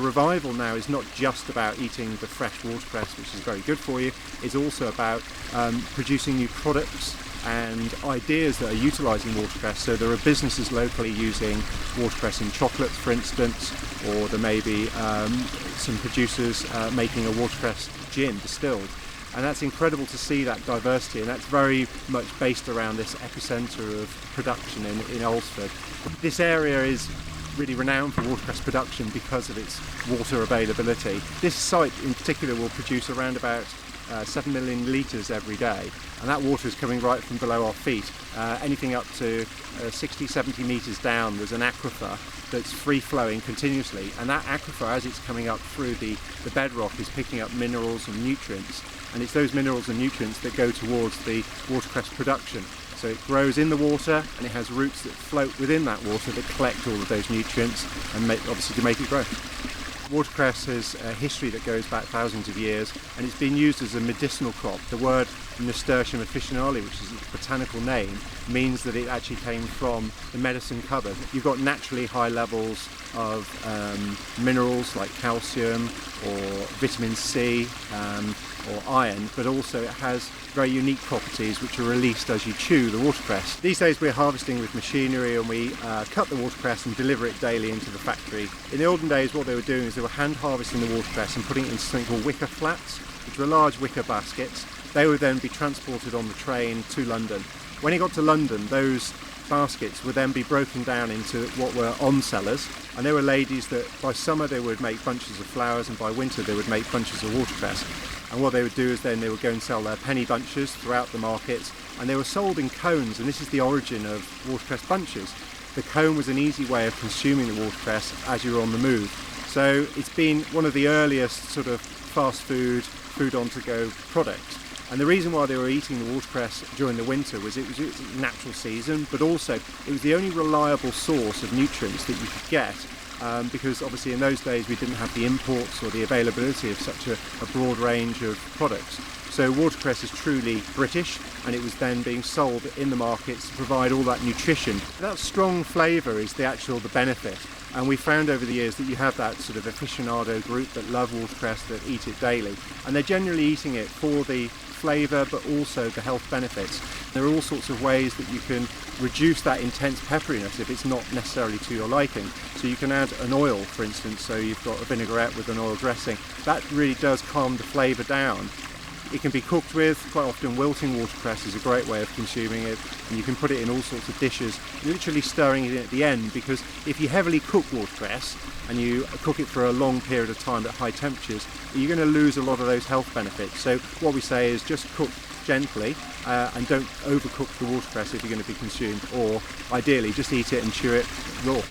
The revival now is not just about eating the fresh watercress, which is very good for you, it's also about producing new products and ideas that are utilising watercress. So there are businesses locally using watercress in chocolates, for instance, or there may be some producers making a watercress gin distilled. And that's incredible to see that diversity, and that's very much based around this epicentre of production in Alresford. This area is really renowned for watercress production because of its water availability. This site in particular will produce around about 7 million litres every day, and that water is coming right from below our feet. Anything up to 60-70 metres down, there's an aquifer that's free flowing continuously, and that aquifer, as it's coming up through the bedrock, is picking up minerals and nutrients, and it's those minerals and nutrients that go towards the watercress production. So it grows in the water, and it has roots that float within that water that collect all of those nutrients and obviously to make it grow. Watercress has a history that goes back thousands of years, and it's been used as a medicinal crop. The word Nasturtium officinale, which is its botanical name, means that it actually came from the medicine cupboard. You've got naturally high levels of minerals like calcium or vitamin C or iron, but also it has very unique properties which are released as you chew the watercress. These days we're harvesting with machinery, and we cut the watercress and deliver it daily into the factory. In the olden days what they were doing is they were hand harvesting the watercress and putting it into something called wicker flats, which were large wicker baskets. They would then be transported on the train to London. When it got to London, those baskets would then be broken down into what were on-sellers, and there were ladies that by summer they would make bunches of flowers, and by winter they would make bunches of watercress. And what they would do is then they would go and sell their penny bunches throughout the markets, and they were sold in cones, and this is the origin of watercress bunches. The cone was an easy way of consuming the watercress as you were on the move. So it's been one of the earliest sort of fast food on to go products. And the reason why they were eating the watercress during the winter was it was its natural season, but also it was the only reliable source of nutrients that you could get, because obviously in those days we didn't have the imports or the availability of such a broad range of products. So watercress is truly British, and it was then being sold in the markets to provide all that nutrition. That strong flavour is the benefit. And we found over the years that you have that sort of aficionado group that love watercress, that eat it daily, and they're generally eating it for the flavour but also the health benefits. There are all sorts of ways that you can reduce that intense pepperiness if it's not necessarily to your liking. So you can add an oil, for instance, so you've got a vinaigrette with an oil dressing. That really does calm the flavour down. It can be cooked with, quite often wilting watercress is a great way of consuming it, and you can put it in all sorts of dishes, literally stirring it in at the end, because if you heavily cook watercress and you cook it for a long period of time at high temperatures, you're going to lose a lot of those health benefits. So what we say is just cook gently and don't overcook the watercress if you're going to be consumed, or ideally just eat it and chew it raw.